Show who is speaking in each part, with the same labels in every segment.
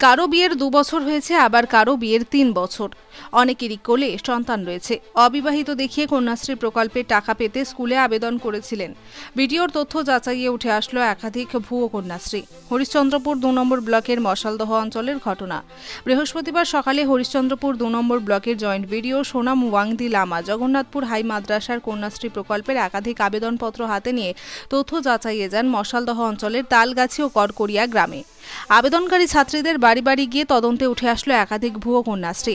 Speaker 1: কারো বিয়ের 2 বছর হয়েছে, আবার কারো বিয়ের 3 বছর। অনেকেরই কোলে সন্তান রয়েছে। অবিবাহিত দেখিয়ে কন্যাশ্রী প্রকল্পে টাকা পেতে স্কুলে আবেদন করেছিলেন। ভিডিওর তথ্য যাচাইয়ে উঠে আসলো একাধিক ভুয়ো কন্যাশ্রী। হরিশ্চন্দ্রপুর 2 নম্বর ব্লকের মশালদহ অঞ্চলের ঘটনা। বৃহস্পতিবার সকালে হরিশ্চন্দ্রপুর 2 নম্বর ব্লকের joint BDO Sonam Wangdi Lama Jagannathpur high মাদ্রাসার কন্যাশ্রী প্রকল্পের একাধিক আবেদনপত্র হাতে নিয়ে তথ্য যাচাইয়ে যান মশালদহ অঞ্চলের তালগাছি ও করকরিয়া গ্রামে। আবেদনকারী ছাত্রীদের বাড়ি বাড়ি গিয়ে তদন্তে উঠে আসলো একাধিক ভুয়ো কন্যাশ্রী।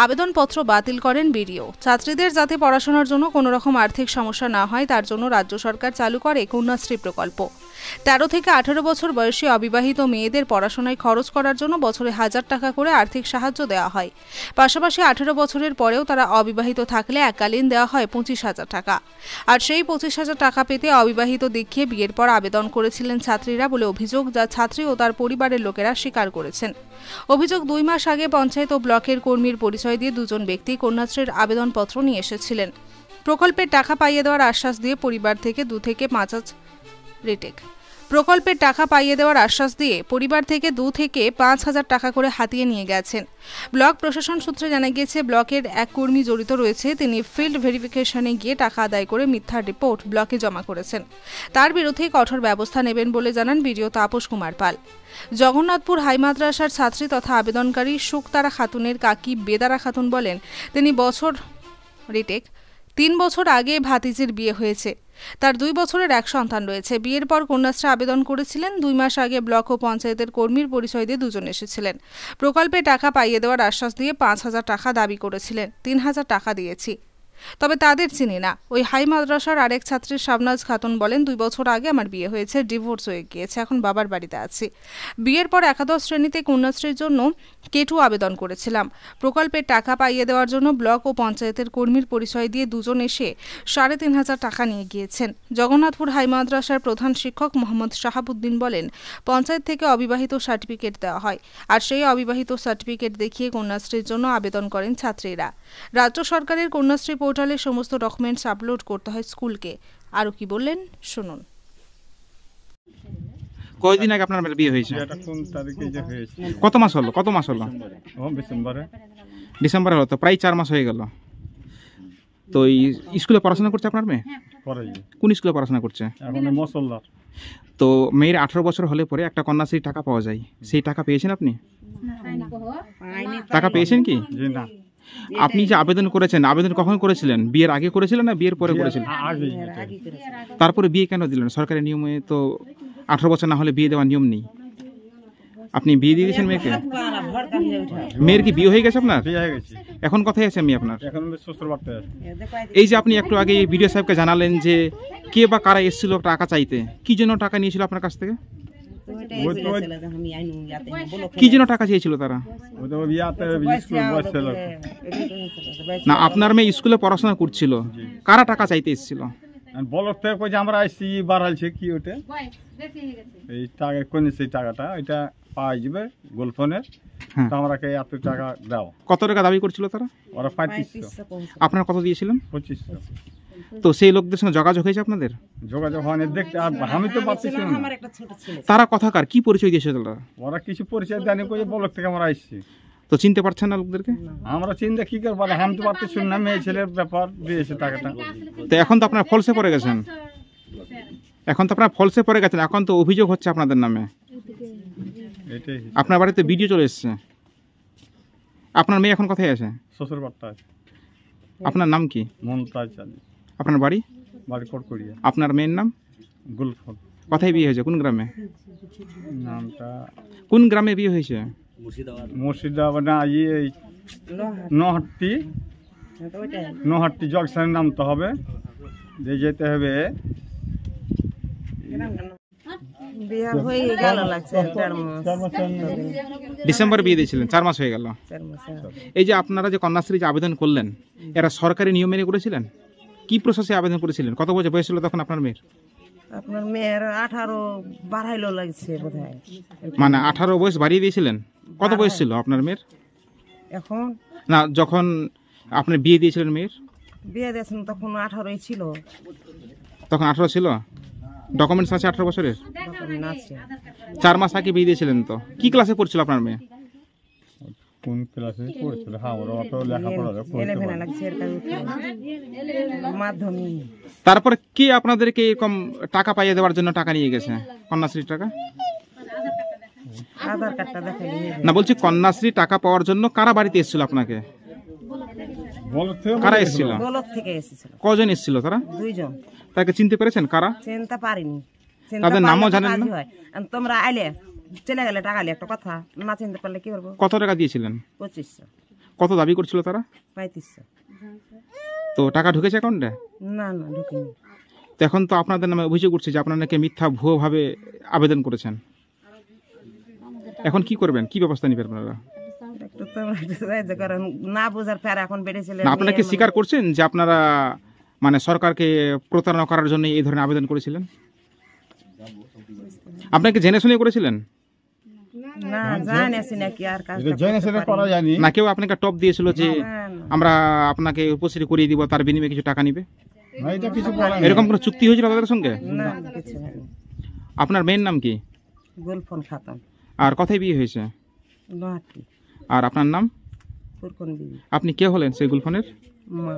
Speaker 1: আবেদনপত্র বাতিল করেন বিডিও। ছাত্রীদের যাতে পড়াশোনার জন্য কোনো রকম আর্থিক সমস্যা না হয় তার জন্য রাজ্য সরকার চালু করে কন্যাশ্রী প্রকল্প। 13 থেকে 18 বছর বয়সী অবিবাহিত মেয়েদের পড়াশোনায় খরচ করার জন্য বছরে 1000 টাকা করে আর্থিক সাহায্য দেওয়া হয়। পাশাপাশি 18 বছরের পরেও তারা অবিবাহিত থাকলে এককালীন দেওয়া হয় 25,000 টাকা। আর সেই 25,000 টাকা পেতে অবিবাহিত দেখিয়ে বিয়ের পর আবেদন করেছিলেন ছাত্রীরা বলে অভিযোগ, যা ছাত্রী ও তার পরিবারের লোকেরা স্বীকার করেছেন। অভিযোগ, 2 মাস আগে পঞ্চায়েত ও ব্লকের কর্মীর পরিচয় দিয়ে দুজন ব্যক্তি কন্যাশ্রীর আবেদনপত্র নিয়ে এসেছিলেন। প্রকল্পের টাকা পাইয়ে দেওয়ার আশ্বাস দিয়ে পরিবার থেকে 2 থেকে 5,000 টাকা করে হাতিয়ে নিয়ে গেছেন। ব্লক প্রশাসন সূত্রে জানা গিয়েছে, ব্লকের এক কর্মী জড়িত রয়েছে। তিনি ফিল্ড ভেরিফিকেশনে গিয়ে টাকা আদায় করে মিথ্যা রিপোর্ট ব্লকে জমা করেছেন। তার বিরুদ্ধে কঠোর ব্যবস্থা নেবেন বলে জানান বিডিও তাপস কুমার পাল। জগন্নাথপুর হাই মাদ্রাসার ছাত্রী তথা আবেদনকারী শুকতারা খাতুনের কাকি বেদারা খাতুন বলেন, তিনি 3 বছর আগে ভাতিজির বিয়ে হয়েছে। তার 2 বছরের এক সন্তান রয়েছে। বিয়ের পর কন্যাশ্রী আবেদন করেছিলেন। 2 মাস আগে ব্লক ও পঞ্চায়েতের কর্মীর পরিচয় দিয়ে দুজন এসেছিলেন। প্রকল্পে টাকা পাইয়ে দেওয়ার আশ্বাস দিয়ে 5,000 টাকা দাবি করেছিলেন। 3,000 টাকা দিয়েছি, তবে তাদের চিনি না। ওই হাই মাদ্রাসার আরেক ছাত্রী শাবনাজ খাতুন বলেন, 2 বছর আগে আমার বিয়ে হয়েছে, ডিভোর্স হয়ে গিয়েছে, এখন বাবার বাড়িতে আছি। বিয়ের পর একাদশ শ্রেণীতে কন্যাশ্রীর জন্য কেটু আবেদন করেছিলাম। প্রকল্পের টাকা পাইয়ে দেওয়ার জন্য ব্লক ও পঞ্চায়েতের কর্মীর পরিচয় দিয়ে দুজন এসে 3,500 টাকা নিয়ে গিয়েছেন। জগন্নাথপুর হাই মাদ্রাসার প্রধান শিক্ষক মোহাম্মদ শাহাবুদ্দিন বলেন, পঞ্চায়েত থেকে অবিবাহিত সার্টিফিকেট দেওয়া হয়, আর সেই অবিবাহিত সার্টিফিকেট দেখিয়ে কন্যাশ্রীর জন্য আবেদন করেন ছাত্রীরা। রাজ্য সরকারের কন্যাশ্রী পোর্টালে সমস্ত ডকুমেন্টস আপলোড করতে হয় স্কুলকে। আরো কি বললেন শুনুন।
Speaker 2: কয়দিন আগে আপনার বিয়ে হয়েছে? কত মাস হলো? ডিসেম্বরে হলো, তো প্রায় 4 মাস হয়ে গেল। তো স্কুলে পড়াশোনা করছে আপনার মেয়ে? কোন স্কুলে পড়াশোনা করছে? তো মেয়ের 18 বছর হলে পরে একটা কন্যাশ্রীর টাকা পাওয়া যায়, সেই টাকা পেয়েছেন আপনি? টাকা পেয়েছেন কি?
Speaker 3: না।
Speaker 2: আপনি যে আবেদন করেছেন, আবেদন কখন করেছিলেন? বিয়ের আগে করেছিলেন না বিয়ের পরে করেছিলেন? তারপরে বিয়ে কেন দিলেন? সরকারি নিয়মে তো 18 বছর না হলে বিয়ে দেওয়ার নিয়ম নেই। আপনি বিয়ে দিয়ে দিয়েছেন মেয়েকে? মেয়ের কি বিয়ে হয়ে গেছে আপনার? এখন কোথায় আছে মেয়ে আপনার? এই যে আপনি একটু আগে বিডিও সাহেবকে জানালেন যে কে বা কারা এসেছিল টাকা চাইতে, কি জন্য টাকা নিয়েছিল আপনার কাছ থেকে? কি জন্য টাকা চেয়েছিল তারা? না, আপনার মেয়ে স্কুলে পড়াশোনা করছিল, কারা টাকা চাইতে এসেছিল?
Speaker 3: ব্লক থেকে আমরা আসছি বাড়াইছে কি ওটা এই টাকা কোন সেই টাকাটা এটা পাওয়া যাবে গোলফোনের। আমাকে এত টাকা দাও।
Speaker 2: কত টাকা দাবি করছিল তারা?
Speaker 3: ওরা 3500।
Speaker 2: আপনারা কত দিয়েছিলেন?
Speaker 3: 2500।
Speaker 2: তো সেই লোকদের সঙ্গে যোগাযোগ হয়েছে আপনাদের?
Speaker 3: যোগাযোগ হয়নি, দেখতে আমি তো পাচ্ছি না।
Speaker 2: তারা কথাকার কি পরিচয় দিয়েছে?
Speaker 3: ওরা কিছু পরিচয় দেয়নি, কই ব্লক থেকে আমরা আসছি।
Speaker 2: তো চিনতে পারছেন না লোকদেরকে?
Speaker 3: আমরা চিনতে কি করে বলে, আমি তো পাচ্ছি না। মেয়ে ছেলের ব্যাপার দিয়েছে টাকাটা।
Speaker 2: তো এখন তো আপনারা ফলসে পড়ে গেছেন। এখন তো অভিযোগ হচ্ছে আপনাদের নামে। আপনার বাড়িতে ভিডিও চলে এসছে। আপনার মেয়ে এখন কোথায় আছে?
Speaker 3: শ্বশুর বাড়িতে আছে।
Speaker 2: আপনার নাম কি?
Speaker 3: মমতাজ আলী।
Speaker 2: আপনার বাড়ি?
Speaker 3: বাড়ি করকরিয়া।
Speaker 2: আপনার মেয়ের নাম?
Speaker 3: গুলফন।
Speaker 2: কোথায় বিয়ে হয়েছে? কোন গ্রামে?
Speaker 3: নামটা
Speaker 2: কোন গ্রামে বিয়ে হয়েছে?
Speaker 3: মুর্শিদাবাদ না, এই নোহাট্টি জংশনে নামতে হবে, যেতে হবে।
Speaker 2: ডিসেম্বরে বিয়ে দিয়েছিলেন, 4 মাস হয়ে গেল। এই যে আপনারা যে কন্যাশ্রী যে আবেদন করলেন, এরা সরকারি নিয়ম মেনে করেছিলেন? কি প্রসেসে আবেদন করেছিলেন? কত বছর বয়স ছিল তখন আপনার মেয়ের?
Speaker 4: আপনার মেয়ের 18 বাড়াইলো লাগছে বোধহয়।
Speaker 2: মানে 18 বয়স বাড়িয়ে দিয়েছিলেন? কত বয়স ছিল আপনার মেয়ের
Speaker 4: এখন?
Speaker 2: না, যখন আপনি বিয়ে দিয়েছিলেন মেয়ের?
Speaker 4: বিয়ে দিয়েছেন তখন 18ই ছিল।
Speaker 2: তখন 18 ছিল? ডকুমেন্টস আছে 18 বছরের?
Speaker 4: ডকুমেন্ট আছে।
Speaker 2: 4 মাস আগে বিয়ে দিয়েছিলেন। তো কি ক্লাসে পড়ছিল আপনার মেয়ে?
Speaker 3: কোন ক্লাসে পড়ছিল? হ্যাঁ, ওরা অত লেখাপড়া করতে পারে না।
Speaker 4: মাধ্যমিক
Speaker 2: তারপরে কে আপনাদেরকে এরকম টাকা পাইয়ে দেওয়ার জন্য টাকা নিয়ে গেছে, কন্যাশ্রীর টাকা?
Speaker 4: আধার কার্ডটা দেখাইলে
Speaker 2: না, বলছি কন্যাশ্রী টাকা পাওয়ার জন্য কারা বাড়িতে এসেছিল আপনাকে?
Speaker 3: বলো তো,
Speaker 2: কারা এসেছিল?
Speaker 4: বলক থেকে এসেছিল
Speaker 2: কজন এসেছিল তারা?
Speaker 4: 2 জন।
Speaker 2: তাকে চিনতে পেরেছেন কারা?
Speaker 4: চিনতে পারিনি। চিনতে
Speaker 2: তাদের নামও
Speaker 4: পারলে তো
Speaker 2: জানেন না?
Speaker 4: কাজই হয়। আর তোমরা আইলে চলে গেলে টাকা নিয়ে একটা কথা, না চিনতে পারলে কি করবো?
Speaker 2: কত টাকা দিয়েছিলেন?
Speaker 4: 2500
Speaker 2: কত দাবি করছিল তারা?
Speaker 4: 3500।
Speaker 2: তো টাকা ঢুকেছে অ্যাকাউন্টে?
Speaker 4: না না ঢুকিনি।
Speaker 2: তো এখন তো আপনাদের নামে অভিযোগ উঠছে যে আপনারা নাকি মিথ্যা ভুয়োভাবে আবেদন করেছেন। এখন কি করবেন, কি ব্যবস্থা নেবেন আপনারা?
Speaker 4: একটু তোমরা একটু সাহায্য করো। না বোঝার পর এখন বেড়েছিল।
Speaker 2: না, আপনারা কি স্বীকার করছেন যে আপনারা মানে সরকারকে প্রতারণা করার জন্য এই ধরনের আবেদন করেছিলেন? আপনাকে জেনে শুনে করেছিলেন?
Speaker 4: না জানি আছি নাকি আর কাজ
Speaker 3: এটা জেনে শুনে করা জানি
Speaker 2: না কেউ আপনাকে টপ দিয়েছিল যে আমরা আপনাকে উপস্থিত করিয়ে দিব, তার বিনিময়ে কিছু টাকা নিবে,
Speaker 3: না, এটা কিছু বলা নেই।
Speaker 2: এরকম কোনো চুক্তি হয়েছিল তাদের সঙ্গে?
Speaker 4: না কিছু হয়নি।
Speaker 2: আপনার মেয়ের নাম কি?
Speaker 4: গুলফন খাতাম
Speaker 2: আর কোথায় বিয়ে হয়েছে?
Speaker 4: লোহাটি
Speaker 2: আর আপনার নাম?
Speaker 4: ফুরকন বিবি
Speaker 2: আপনি কে হলেন সেই গুলফনের?
Speaker 4: মা।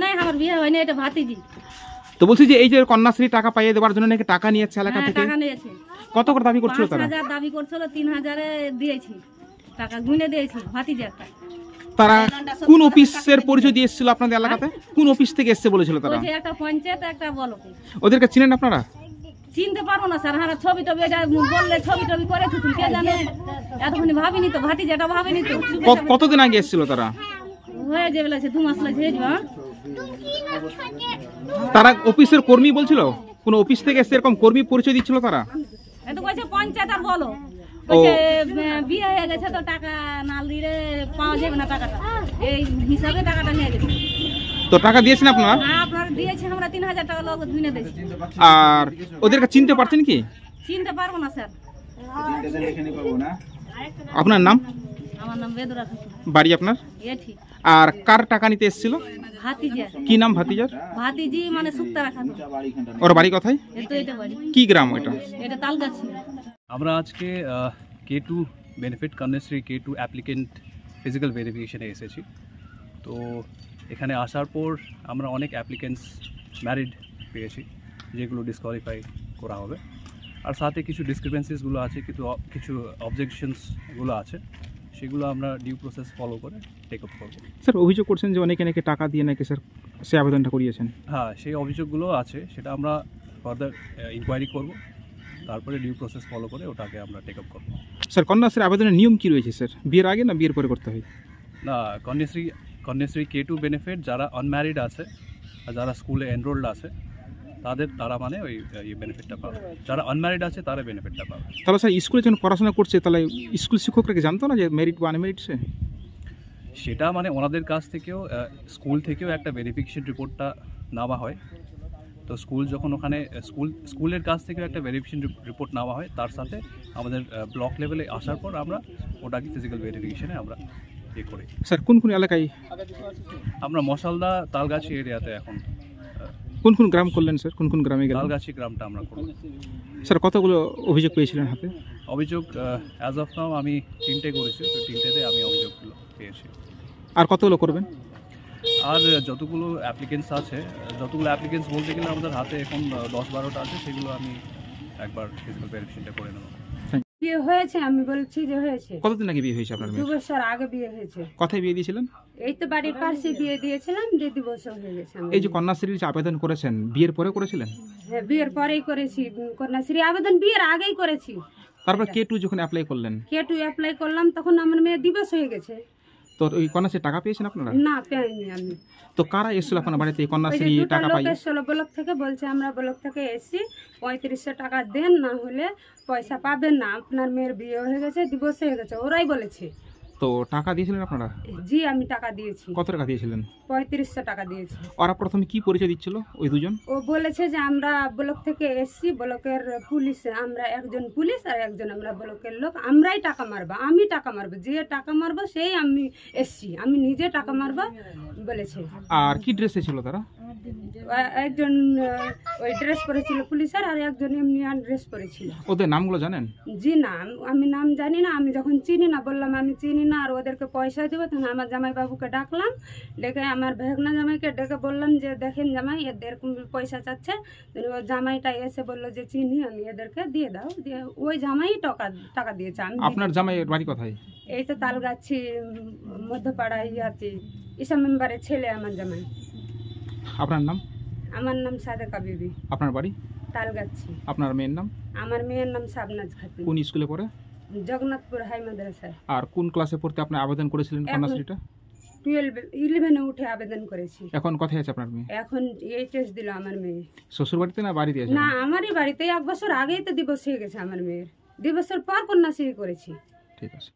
Speaker 5: নাই আমার বিয়ে হয়নি, এটা ভাতিজি।
Speaker 2: তো বলছি যে এই যে কন্যাশ্রী টাকা পাইয়ে দেওয়ার জন্য নাকি টাকা নিয়েছে এলাকা
Speaker 5: হ্যাঁ,
Speaker 2: থেকে,
Speaker 5: টাকা নিয়েছে।
Speaker 2: কত করে দাবি করছিল তারা?
Speaker 5: 5000 দাবি করছিল, 3000 দিয়েছি, টাকা গুনে দিয়েছি ভাতিজি একটা।
Speaker 2: তারা কোন অফিসের পরিচয় দিয়ে এসেছিল আপনাদের এলাকাতে? কোন অফিস থেকে এসেছে বলেছিল তারা?
Speaker 5: ওই যে একটা পঞ্চায়েত, একটা বলকে।
Speaker 2: ওদেরকে চিনেন আপনারা?
Speaker 5: চিনতে পারবো না স্যার, হ্যাঁ ছবি টবি এটা বললে ছবি টবি করে তুমি কে জানে, এতক্ষণ ভাবিনি তো, ভাতিজি এটা ভাবিনি তো।
Speaker 2: কতদিন আগে এসেছিল তারা?
Speaker 5: হয়ে যাবে লাগছে 2 মাস লাগছে।
Speaker 2: তারা অফিসের কর্মী বলছিল? কোন অফিস থেকে এসে এরকম কর্মী পরিচয় দিচ্ছিল তারা?
Speaker 5: এটা কইছে পঞ্চায়েত আর বলো,
Speaker 2: ও
Speaker 5: বিয়ে হয়ে গেছে তো টাকা না দিলে পাওয়া যাবে না টাকাটা, এই হিসাবে টাকাটা নিয়ে গেছে।
Speaker 2: তো টাকা দিয়েছেন আপনারা?
Speaker 5: হ্যাঁ আপনারা দিয়েছে, আমরা 3000 টাকা লোক গুনে দিয়েছি।
Speaker 2: আর ওদেরকে চিনতে পারছেন কি?
Speaker 5: চিনতে পারবো না স্যার।
Speaker 2: আপনার নাম?
Speaker 5: আমার নাম বেদুরা খাতুন,
Speaker 2: বাড়ি আপনার?
Speaker 5: এটি
Speaker 2: আর কার টাকা নিতে এসেছিল?
Speaker 5: ভাতিজা।
Speaker 2: কি নাম ভাতিজার?
Speaker 5: ভাতিজি মানে সুক্তারা খাতুন।
Speaker 2: ওর বাড়ি কোথায়?
Speaker 5: এটা বাড়ি,
Speaker 2: কি গ্রাম ওইটা?
Speaker 5: এটা তালগাছি।
Speaker 6: আমরা আজকে K2 benefit Kanyashree K2 applicant physical ভেরিফিকেশনে এসেছি। তো এখানে আসার পর আমরা অনেক অ্যাপ্লিকেন্টস ম্যারিড পেয়েছি, যেগুলো ডিসকোয়ালিফাই করা হবে। আর সাথে কিছু ডিসক্রিপেন্সিসগুলো আছে, কিছু অবজেকশনসগুলো আছে, সেগুলো আমরা ডিউ প্রসেস ফলো করে টেক আপ করবো।
Speaker 2: স্যার অভিযোগ করছেন যে অনেকে নাকি টাকা দিয়ে নাকি স্যার সে আবেদনটা করিয়েছেন।
Speaker 6: হ্যাঁ, সেই অভিযোগগুলো আছে, সেটা আমরা ফার্দার ইনকোয়ারি করব, তারপরে ডিউ প্রসেস ফলো করে ওটাকে আমরা টেক আপ করবো।
Speaker 2: স্যার কন্যাশ্রী আবেদনের নিয়ম কি রয়েছে স্যার? বিয়ের আগে না বিয়ের পরে করতে হয়?
Speaker 6: না, কন্যাশ্রী K2 বেনিফিট যারা আনম্যারিড আছে আর যারা স্কুলে এনরোলড আছে তারা মানে ওই বেনিফিটটা পাবে, যারা আনম্যারিড আছে তারা বেনিফিটটা পাবে।
Speaker 2: তাহলে স্যার স্কুলে যখন পড়াশোনা করছে তাহলে স্কুল শিক্ষকরা কি জানতো না যে মেরিট বা আনমেরিট সে?
Speaker 6: সেটা মানে ওনাদের কাছ থেকেও স্কুল থেকেও একটা ভেরিফিকেশন রিপোর্টটা নেওয়া হয়। তো স্কুল যখন ওখানে স্কুলের কাছ থেকেও একটা ভেরিফিকেশন রিপোর্ট নেওয়া হয়, তার সাথে আমাদের ব্লক লেভেলে আসার পর আমরা ওটাকে ফিজিক্যাল ভেরিফিকেশনে আমরা করি।
Speaker 2: স্যার কোন কোন এলাকায়?
Speaker 6: আমরা মশালদা তালগাছি এরিয়াতে এখন।
Speaker 2: কোন কোন গ্রাম করলেন স্যার? কোন কোন গ্রামে গেলেন?
Speaker 6: তালগাছি গ্রামটা আমরা করব।
Speaker 2: স্যার কতগুলো অভিযোগ পেয়েছিলেন হাতে?
Speaker 6: অভিযোগ অ্যাজ অফ নাও আমি 3টে করেছি, তো 3টেতে আমি অভিযোগগুলো পেয়েছি।
Speaker 2: আর কতগুলো করবেন?
Speaker 6: আর যতগুলো অ্যাপ্লিকেন্টস বলতে গেলে আমাদের হাতে এখন 10-12টা আছে, সেগুলো আমি একবার ফিজিক্যাল ভেরিফিকেশনটা করে নেব।
Speaker 7: বিয়ে হয়েছে, আমি বলছি যে হয়েছে।
Speaker 2: কতদিন আগে বিয়ে হয়েছে আপনার
Speaker 7: 2
Speaker 2: মেয়ের?
Speaker 7: বছর আগে বিয়ে হয়েছে।
Speaker 2: কোথায় বিয়ে দিয়েছিলেন?
Speaker 7: এই তো বাড়ির পাশে বিয়ে দিয়েছিলাম, 2 বছর হয়ে গেছে।
Speaker 2: এই যে কন্যাশ্রীর যে আবেদন করেছেন বিয়ের পরে করেছিলেন?
Speaker 7: হ্যাঁ, বিয়ের পরেই করেছি কন্যাশ্রী আবেদন, বিয়ের আগেই করেছি।
Speaker 2: তারপর K2 যখন অ্যাপ্লাই করলেন?
Speaker 7: K2 অ্যাপ্লাই করলাম, তখন আমার মেয়ে দিবস হয়ে গেছে।
Speaker 2: তো ওই কন্যাশ্রী টাকা পেয়েছেন আপনারা?
Speaker 7: না পাইনি আমি।
Speaker 2: তো কারা এসেছিল আপনার বাড়িতে এই
Speaker 7: ওই যে
Speaker 2: কন্যাশ্রী
Speaker 7: 2টা
Speaker 2: টাকা
Speaker 7: লোক
Speaker 2: পাইয়ে?
Speaker 7: এসেছিল ব্লক থেকে, বলছে আমরা ব্লক থেকে এসেছি, 3500 টাকা দেন, না হলে পয়সা পাবেন না, আপনার মেয়ের বিয়ে হয়ে গেছে, দিবস হয়ে গেছে, ওরাই বলেছে।
Speaker 2: তো টাকা দিয়েছিলেন আপনারা?
Speaker 7: জি আমি টাকা দিয়েছি,
Speaker 2: কত টাকা দিয়েছিলেন?
Speaker 7: 3500 টাকা দিয়েছি।
Speaker 2: ওরা প্রথমে কি পরিচয় দিচ্ছিল ওই দুজন?
Speaker 7: ও বলেছে যে আমরা ব্লক থেকে এসছি, ব্লকের পুলিশ, আমরা একজন পুলিশ আর একজন আমরা ব্লকের লোক, আমরাই টাকা মারবো, আমি টাকা মারবো, যে টাকা মারবো সেই আমি এসছি, আমি নিজে টাকা মারবো বলেছে।
Speaker 2: আর কি ড্রেসে ছিল তারা?
Speaker 7: একজন ওই ড্রেস পরেছিল পুলিশের, আর একজন এমনি ড্রেস পরেছিল।
Speaker 2: ওদের নামগুলো জানেন?
Speaker 7: জি না, আমি নাম জানি না। আমি যখন চিনি না বললাম আমি চিনি না, আর ওদেরকে পয়সা দেবো, তখন আমার জামাইবাবুকে ডাকলাম, ডেকে আমার ভেগনা জামাইকে ডেকে বললাম যে দেখেন জামাই এদের পয়সা চাচ্ছে। ওই জামাইটা এসে বললো যে চিনি আমি, এদেরকে দিয়ে দাও। দিয়ে ওই জামাই টাকা দিয়েছে। আমি
Speaker 2: আপনার জামাইয়ের বাড়ি কোথায়?
Speaker 7: এই তো তালগাছি মধ্যপাড়া ইয়াতে ইসা মেম্বারের ছেলে আমার জামাই।
Speaker 2: আপনার নাম?
Speaker 7: আমার নাম সাদেকা বিবি,
Speaker 2: আপনার বাড়ি?
Speaker 7: তালগাছি।
Speaker 2: আপনার মেয়ের নাম?
Speaker 7: আমার মেয়ের নাম শাবনাজ খাতুন,
Speaker 2: কোন স্কুলে পড়ে?
Speaker 7: জগন্নাথপুর হাই মাদ্রাসায়।
Speaker 2: আর কোন ক্লাসে পড়তে আপনি আবেদন করেছিলেন কন্যাশ্রীটা?
Speaker 7: 11 উঠে আবেদন করেছি।
Speaker 2: এখন কোথায় আছে আপনার মেয়ে?
Speaker 7: এখন এইচএস দিল আমার মেয়ে।
Speaker 2: শ্বশুর বাড়িতে না বাড়িতে আছে?
Speaker 7: না, আমারই বাড়িতে। 1 বছর আগেই তো দিবস হয়ে গেছে আমার মেয়ের। 2 বছর পর কন্যাশ্রী করেছি।
Speaker 2: ঠিক আছে।